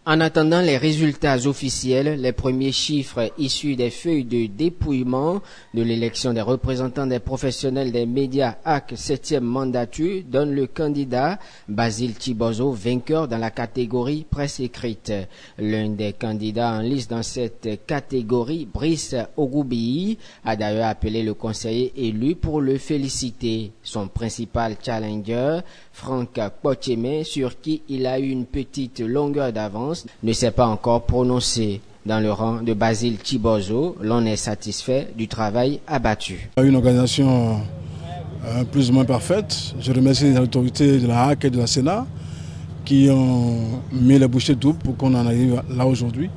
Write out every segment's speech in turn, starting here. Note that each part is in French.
En attendant les résultats officiels, les premiers chiffres issus des feuilles de dépouillement de l'élection des représentants des professionnels des médias HAC 7e mandature donnent le candidat Basile Tibozo vainqueur dans la catégorie presse écrite. L'un des candidats en lice dans cette catégorie, Brice Ogoubi, a d'ailleurs appelé le conseiller élu pour le féliciter. Son principal challenger, Franck Pochemin, sur qui il a eu une petite longueur d'avance, ne s'est pas encore prononcé. Dans le rang de Basile Tibozo, l'on est satisfait du travail abattu. Une organisation plus ou moins parfaite. Je remercie les autorités de la HAC et de la Sénat qui ont mis les bouchées doubles pour qu'on en arrive là aujourd'hui.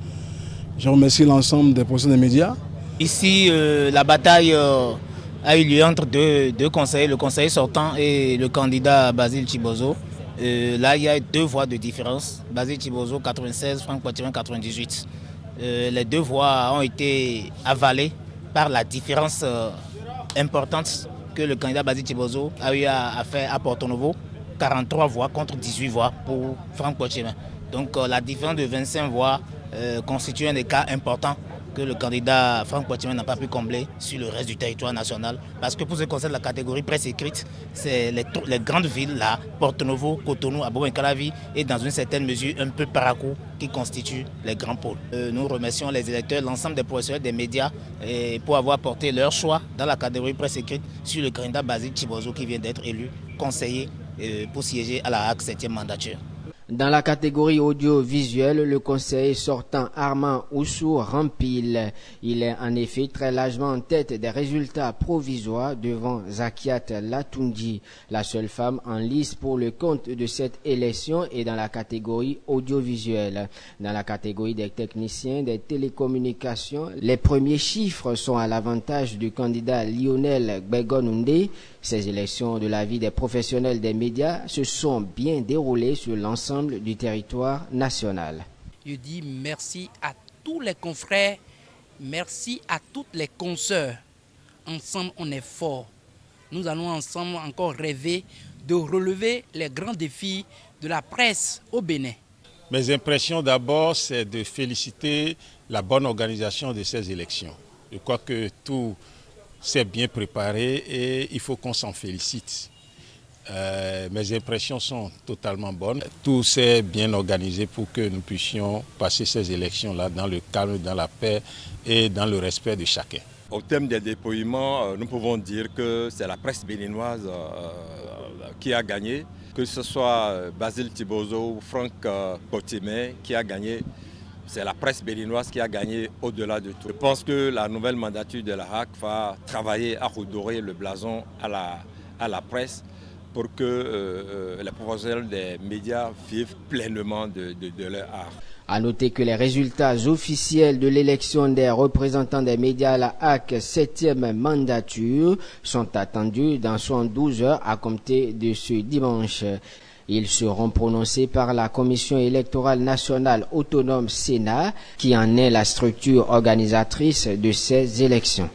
Je remercie l'ensemble des professionnels des médias. Ici, la bataille a eu lieu entre deux conseillers, le conseiller sortant et le candidat Basile Tibozo. Là, il y a 2 voix de différence. Basile Tibozo 96, Franck Pochemin 98. Les 2 voix ont été avalées par la différence importante que le candidat Basile Tibozo a eu à faire à Porto Novo. 43 voix contre 18 voix pour Franck Pochemin. Donc la différence de 25 voix constitue un écart important que le candidat Franck Pochemin n'a pas pu combler sur le reste du territoire national. Parce que pour ce qui concerne la catégorie presse écrite, c'est les grandes villes là, Porto Novo, Cotonou, Abomey-Calavi et dans une certaine mesure un peu Parakou qui constituent les grands pôles. Nous remercions les électeurs, l'ensemble des professionnels des médias pour avoir porté leur choix dans la catégorie presse écrite sur le candidat Basile Tibozo qui vient d'être élu conseiller pour siéger à la HAC 7e mandature. Dans la catégorie audiovisuelle, le conseiller sortant Armand Oussou rempile. Il est en effet très largement en tête des résultats provisoires devant Zakiat Latundi. La seule femme en lice pour le compte de cette élection est dans la catégorie audiovisuelle. Dans la catégorie des techniciens des télécommunications, les premiers chiffres sont à l'avantage du candidat Lionel Gbegonoundé. Ces élections de la vie des professionnels des médias se sont bien déroulées sur l'ensemble du territoire national. Je dis merci à tous les confrères, merci à toutes les consoeurs. Ensemble, on est fort. Nous allons ensemble encore rêver de relever les grands défis de la presse au Bénin. Mes impressions d'abord, c'est de féliciter la bonne organisation de ces élections. Je crois que tout s'est bien préparé et il faut qu'on s'en félicite. Mes impressions sont totalement bonnes. Tout s'est bien organisé pour que nous puissions passer ces élections-là dans le calme, dans la paix et dans le respect de chacun. Au thème des dépouillements, nous pouvons dire que c'est la presse béninoise qui a gagné, que ce soit Basile Tibozo ou Franck Pochemin qui a gagné. C'est la presse béninoise qui a gagné au-delà de tout. Je pense que la nouvelle mandature de la HAC va travailler à redorer le blason à la presse pour que les professionnels des médias vivent pleinement de leur art. À noter que les résultats officiels de l'élection des représentants des médias à la HAC 7e mandature sont attendus dans 72 heures à compter de ce dimanche. Ils seront prononcés par la Commission électorale nationale autonome Sénat, qui en est la structure organisatrice de ces élections.